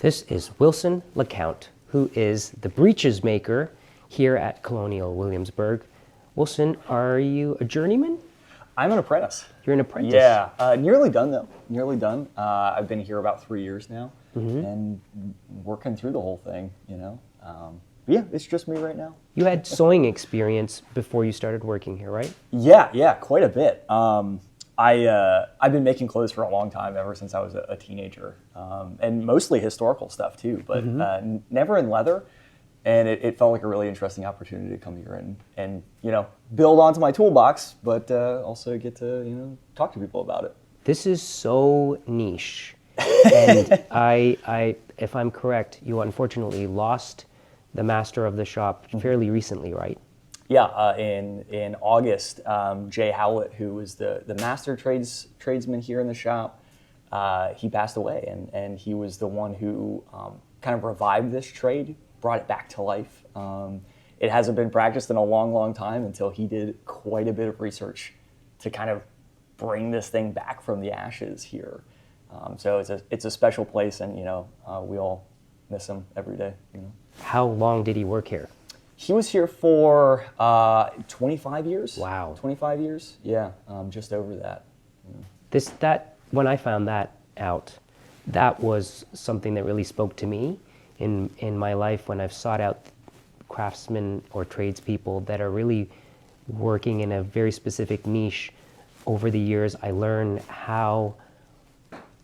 This is Wilson Lecount, who is the breeches maker here at Colonial Williamsburg. Wilson, are you a journeyman? I'm an apprentice. You're an apprentice? Yeah, nearly done though, nearly done. I've been here about 3 years now and working through the whole thing, you know. Yeah, it's just me right now. You had sewing experience before you started working here, right? Yeah, quite a bit. I've been making clothes for a long time, ever since I was a teenager, and mostly historical stuff too, but never in leather. And it felt like a really interesting opportunity to come here and you know, build onto my toolbox, but also get to, you know, talk to people about it. This is so niche, and I, if I'm correct, you unfortunately lost the master of the shop fairly recently, right? Yeah, in August, Jay Howlett, who was the master tradesman here in the shop, he passed away, and he was the one who kind of revived this trade, brought it back to life. It hasn't been practiced in a long, long time until he did quite a bit of research to kind of bring this thing back from the ashes here. So it's a special place, and you know, we all miss him every day. You know. How long did he work here? He was here for 25 years. Wow. 25 years, yeah, just over that. When I found that out, that was something that really spoke to me in my life when I've sought out craftsmen or tradespeople that are really working in a very specific niche. Over the years, I learned how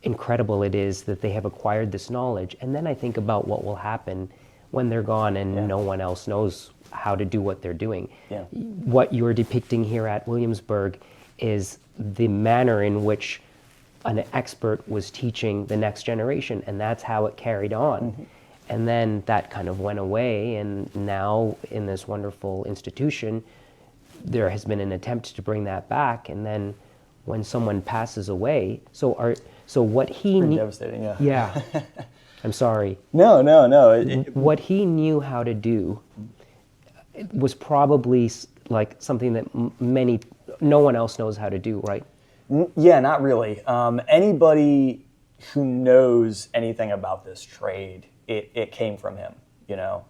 incredible it is that they have acquired this knowledge. And then I think about what will happen when they're gone and no one else knows how to do what they're doing. Yeah. What you're depicting here at Williamsburg is the manner in which an expert was teaching the next generation, and that's how it carried on. And then that kind of went away, and now in this wonderful institution, there has been an attempt to bring that back, and then when someone passes away, so what he Pretty devastating, yeah. Yeah. I'm sorry. No. What he knew how to do was probably like something that no one else knows how to do, right? Yeah, not really. Anybody who knows anything about this trade, it came from him. You know,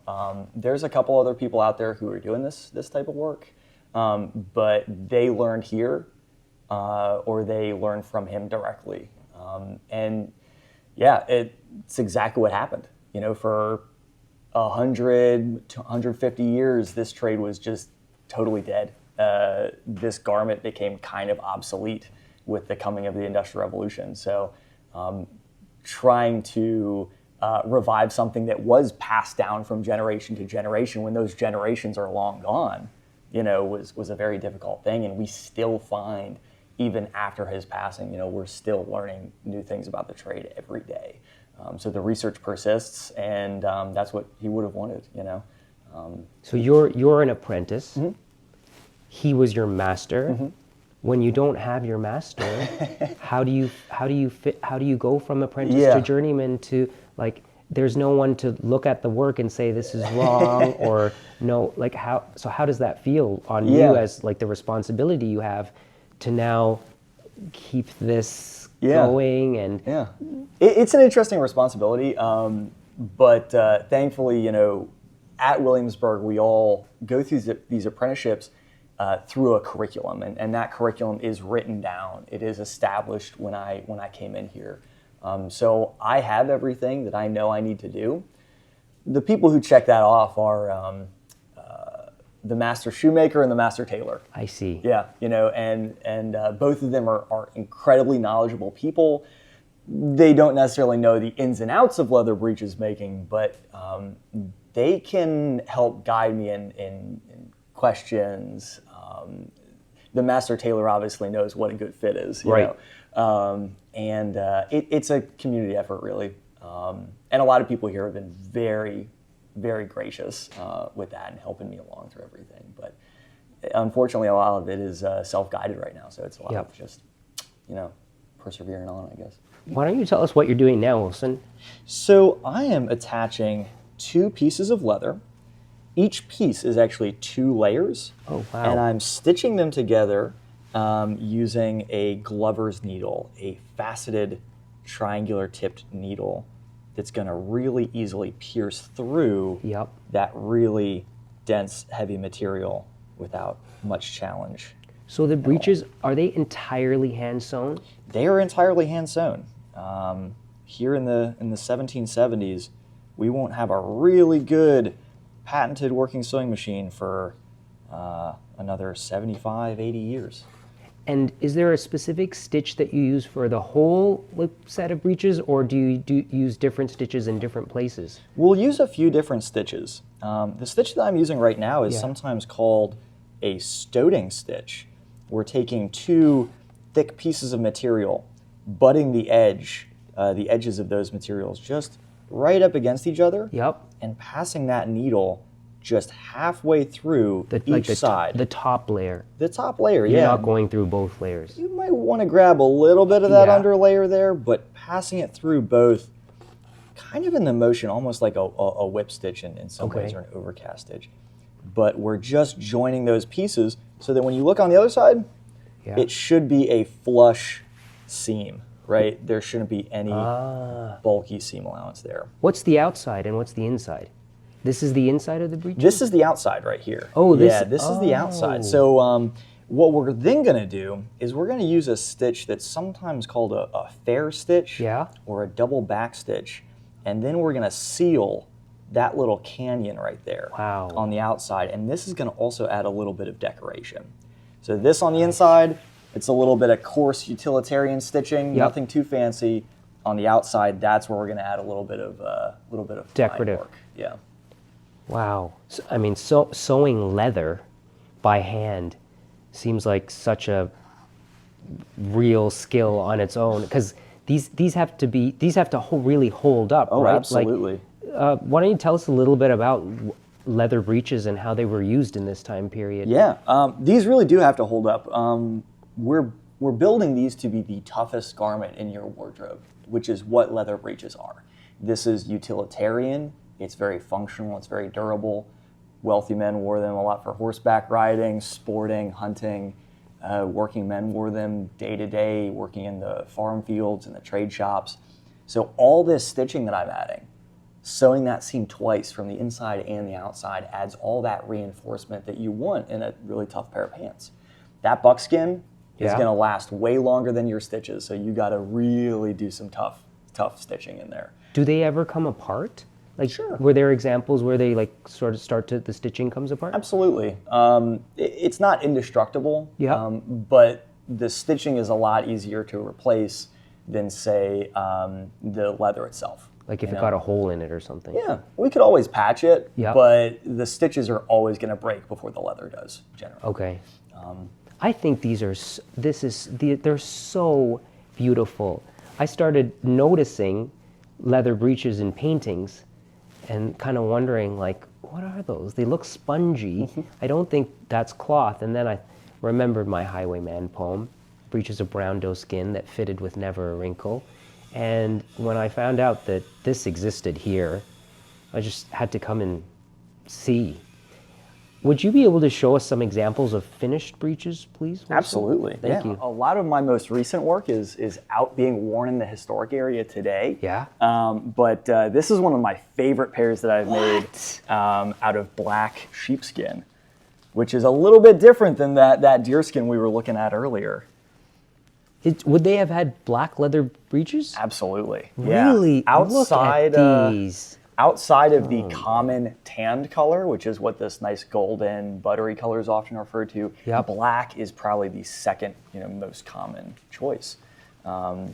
there's a couple other people out there who are doing this type of work, but they learned here, or they learned from him directly, and yeah, it's exactly what happened. You know, for 100 to 150 years, this trade was just totally dead. This garment became kind of obsolete with the coming of the Industrial Revolution. So trying to revive something that was passed down from generation to generation when those generations are long gone, you know, was a very difficult thing. And we still find, even after his passing, you know, we're still learning new things about the trade every day. So the research persists, and that's what he would have wanted, you know. So you're an apprentice. He was your master. When you don't have your master, how do you go from apprentice to journeyman to, like, there's no one to look at the work and say this is wrong or no, like, how does that feel on you as, like, the responsibility you have to now keep this going? And it's an interesting responsibility, but thankfully, you know, at Williamsburg we all go through these apprenticeships through a curriculum, and that curriculum is written down. It is established when I came in here, so I have everything that I know I need to do. The people who check that off are the master shoemaker and the master tailor. I see. Yeah, you know, and both of them are incredibly knowledgeable people. They don't necessarily know the ins and outs of leather breeches making, but they can help guide me in questions. The master tailor obviously knows what a good fit is, you know? And it's a community effort, really. And a lot of people here have been very, very gracious with that and helping me along through everything. But unfortunately, a lot of it is self-guided right now, so it's a lot of just, you know, persevering on, I guess. Why don't you tell us what you're doing now, Wilson? So I am attaching 2 pieces of leather. Each piece is actually 2 layers. Oh, wow. And I'm stitching them together using a Glover's needle, a faceted triangular tipped needle. that's going to really easily pierce through Yep. that really dense, heavy material without much challenge. So the breeches, are they entirely hand sewn? They are entirely hand sewn. Here in the 1770s, we won't have a really good patented working sewing machine for another 75, 80 years. And is there a specific stitch that you use for the whole set of breeches, or do you use different stitches in different places? We'll use a few different stitches. The stitch that I'm using right now is Yeah. sometimes called a Stouing stitch. We're taking two thick pieces of material, butting the edges of those materials just right up against each other, Yep. and passing that needle just halfway through each side. The top layer. The top layer, You're yeah. not going through both layers. You might want to grab a little bit of that Yeah. under layer there, but passing it through both, kind of in the motion, almost like a whip stitch in some Okay. ways, or an overcast stitch. But we're just joining those pieces so that when you look on the other side, Yeah. it should be a flush seam, right? There shouldn't be any bulky seam allowance there. What's the outside and what's the inside? This is the inside of the breeches? This is the outside right here. Oh, this- yeah, this is the oh. outside. So what we're then going to do is we're going to use a stitch that's sometimes called a fair stitch, Yeah. or a double back stitch, and then we're going to seal that little canyon right there Wow. on the outside, and this is going to also add a little bit of decoration. So this on the inside, it's a little bit of coarse utilitarian stitching, Yep. nothing too fancy. On the outside, that's where we're going to add a little bit of fine Decorative. work. Yeah. Wow. I mean, sewing leather by hand seems like such a real skill on its own, because these have to really hold up, Oh, right? absolutely. Why don't you tell us a little bit about leather breeches and how they were used in this time period? Yeah, these really do have to hold up. We're building these to be the toughest garment in your wardrobe, which is what leather breeches are. This is utilitarian. It's very functional. It's very durable. Wealthy men wore them a lot for horseback riding, sporting, hunting. Working men wore them day to day, working in the farm fields and the trade shops. So all this stitching that I'm adding, sewing that seam twice from the inside and the outside, adds all that reinforcement that you want in a really tough pair of pants. That buckskin is Yeah. going to last way longer than your stitches, so you got to really do some tough stitching in there. Do they ever come apart? Like, Sure. were there examples where they sort of the stitching comes apart? Absolutely. It's not indestructible, Yeah. But the stitching is a lot easier to replace than, say, the leather itself. Like if you it know? got a hole in it or something? Yeah, we could always patch it, Yeah. but the stitches are always going to break before the leather does, generally. Okay. I think they're so beautiful. I started noticing leather breeches in paintings and kind of wondering, like, what are those? They look spongy. I don't think that's cloth. And then I remembered my Highwayman poem, breeches of brown doe skin that fitted with never a wrinkle. And when I found out that this existed here, I just had to come and see. Would you be able to show us some examples of finished breeches, please? Wilson? Absolutely. Thank yeah. you. A lot of my most recent work is out being worn in the historic area today. Yeah? But this is one of my favorite pairs that I've made out of black sheepskin, which is a little bit different than that deerskin we were looking at earlier. Would they have had black leather breeches? Absolutely. Really? Yeah. Outside, Look at these. outside of the common tanned color, which is what this nice golden, buttery color is often referred to, Yep. black is probably the second most common choice.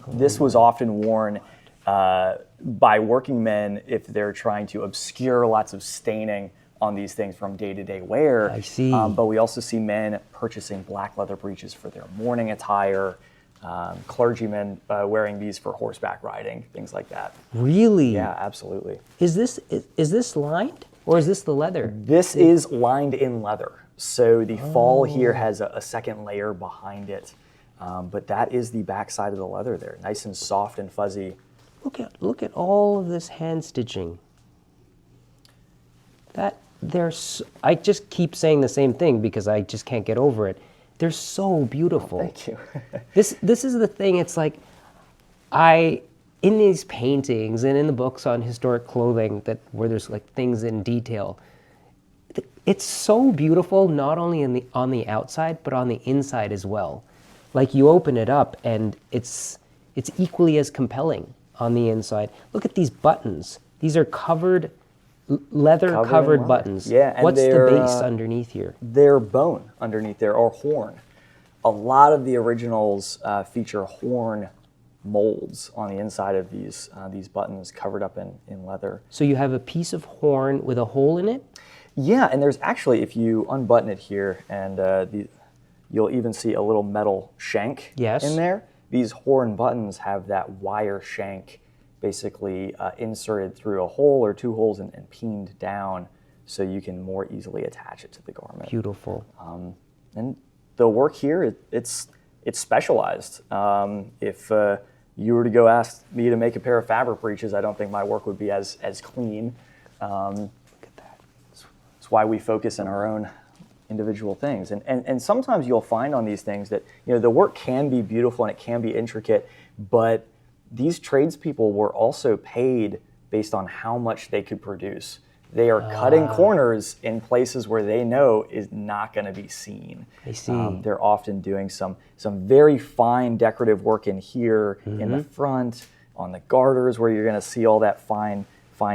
This was often worn by working men if they're trying to obscure lots of staining on these things from day-to-day wear. I see. But we also see men purchasing black leather breeches for their morning attire, clergymen wearing these for horseback riding, things like that. Really? Yeah, absolutely. Is this lined or is this the leather? This is lined in leather. So the fall here has a second layer behind it. But that is the back side of the leather there, nice and soft and fuzzy. Look at all of this hand stitching. I just keep saying the same thing because I just can't get over it. They're so beautiful. Thank you. This is the thing. It's like I in these paintings and in the books on historic clothing where there's like things in detail, it's so beautiful, not only on the outside, but on the inside as well. Like you open it up and it's equally as compelling on the inside. Look at these buttons. These are leather covered buttons. Yeah, and what's the base underneath here? They're bone underneath there, or horn. A lot of the originals feature horn molds on the inside of these buttons covered up in leather. So you have a piece of horn with a hole in it? Yeah, and there's actually, if you unbutton it here, and you'll even see a little metal shank in there. These horn buttons have that wire shank basically inserted through a hole or two holes and peened down so you can more easily attach it to the garment. Beautiful. And the work here, it's specialized. If you were to go ask me to make a pair of fabric breeches, I don't think my work would be as clean. Look at that. That's why we focus on our own individual things. And sometimes you'll find on these things that the work can be beautiful and it can be intricate, but these tradespeople were also paid based on how much they could produce. They are cutting corners in places where they know is not going to be seen. I see. They're often doing some very fine decorative work in here, in the front, on the garters where you're going to see all that fine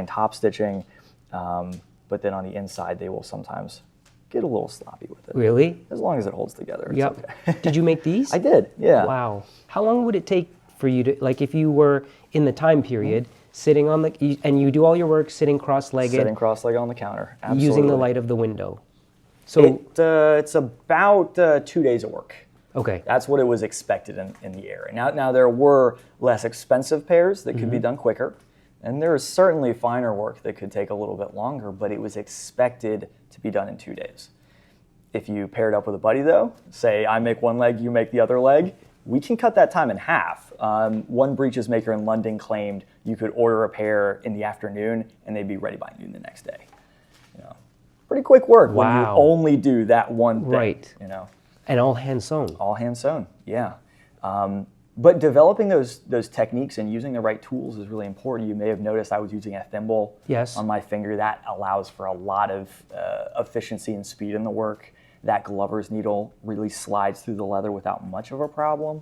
top stitching. But then on the inside, they will sometimes get a little sloppy with it. Really? As long as it holds together, it's okay. Did you make these? I did, yeah. Wow. How long would it take for you to, like if you were in the time period, sitting on and you do all your work sitting cross-legged? Sitting cross-legged on the counter, absolutely. Using the light of the window. So it's about 2 days of work. Okay. That's what it was expected in the area. Now there were less expensive pairs that could be done quicker, and there is certainly finer work that could take a little bit longer, but it was expected to be done in 2 days. If you paired up with a buddy though, say I make one leg, you make the other leg, we can cut that time in half. One breeches maker in London claimed you could order a pair in the afternoon and they'd be ready by noon the next day. Pretty quick work when you only do that one thing. Right. And all hand sewn. All hand sewn, yeah. But developing those techniques and using the right tools is really important. You may have noticed I was using a thimble on my finger. That allows for a lot of efficiency and speed in the work. That glover's needle really slides through the leather without much of a problem.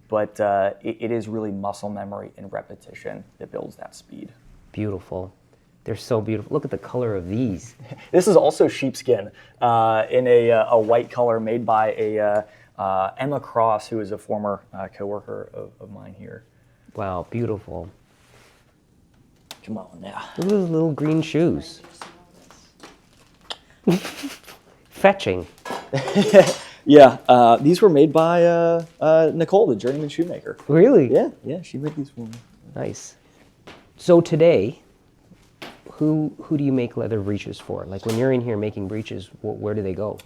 But it is really muscle memory and repetition that builds that speed. Beautiful. They're so beautiful. Look at the color of these. This is also sheepskin in a white color made by Emma Cross, who is a former coworker of mine here. Wow, beautiful. Come on now. Look at those little green shoes. Fetching. Yeah, these were made by Nicole, the journeyman shoemaker. Really? Yeah, she made these for me. Nice. So today, who do you make leather breeches for? Like when you're in here making breeches, where do they go?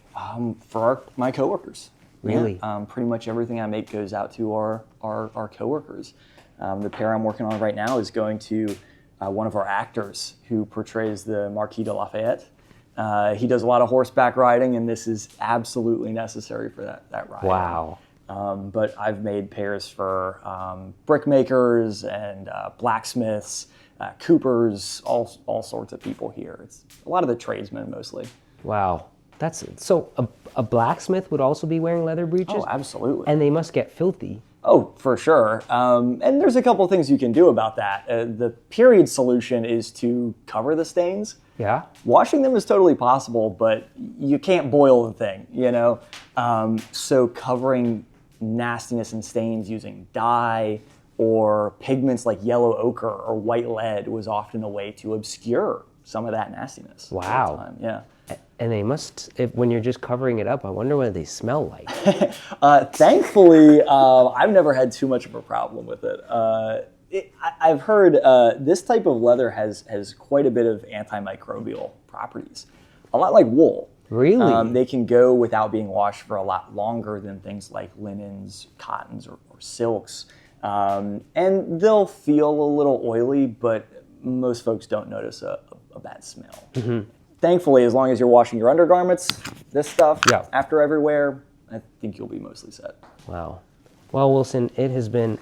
For my coworkers. Really? Yeah, pretty much everything I make goes out to our coworkers. The pair I'm working on right now is going to one of our actors who portrays the Marquis de Lafayette. He does a lot of horseback riding, and this is absolutely necessary for that riding. Wow. But I've made pairs for brickmakers and blacksmiths, coopers, all sorts of people here. It's a lot of the tradesmen mostly. Wow. So a blacksmith would also be wearing leather breeches? Oh, absolutely. And they must get filthy. Oh, for sure. And there's a couple things you can do about that. The period solution is to cover the stains. Yeah. Washing them is totally possible, but you can't boil the thing, So covering nastiness and stains using dye or pigments like yellow ochre or white lead was often a way to obscure some of that nastiness. Wow. Yeah. And they must, when you're just covering it up, I wonder what they smell like. Thankfully, I've never had too much of a problem with it. I've heard this type of leather has quite a bit of antimicrobial properties, a lot like wool. Really? They can go without being washed for a lot longer than things like linens, cottons, or silks. And they'll feel a little oily, but most folks don't notice a bad smell. Mm-hmm. Thankfully, as long as you're washing your undergarments, this stuff, after every wear, I think you'll be mostly set. Wow. Well, Wilson, it has been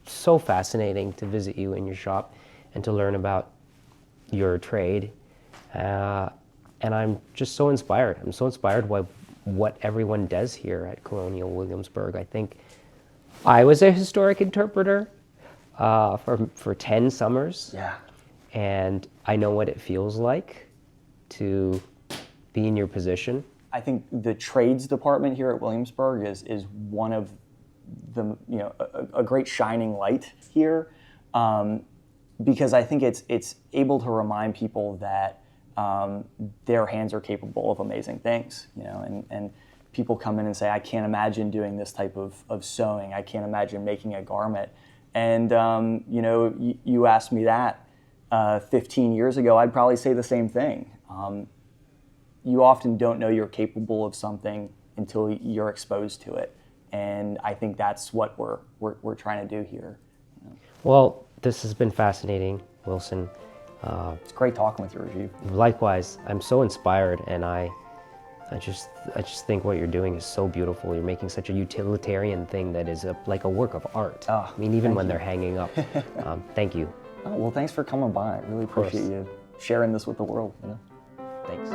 so fascinating to visit you in your shop and to learn about your trade. And I'm just so inspired. I'm so inspired by what everyone does here at Colonial Williamsburg. I think I was a historic interpreter for 10 summers. Yeah. And I know what it feels like to be in your position. I think the trades department here at Williamsburg is one of the, a great shining light here, because I think it's able to remind people that their hands are capable of amazing things, and people come in and say, I can't imagine doing this type of sewing. I can't imagine making a garment. And, you asked me that 15 years ago, I'd probably say the same thing. You often don't know you're capable of something until you're exposed to it. And I think that's what we're trying to do here. Well, this has been fascinating, Wilson. It's great talking with you, Rajiv. Likewise, I'm so inspired, and I just think what you're doing is so beautiful. You're making such a utilitarian thing that is like a work of art. Oh, I mean, even when you. they're hanging up. Thank you. Oh, well, thanks for coming by. I really appreciate you sharing this with the world. Thanks.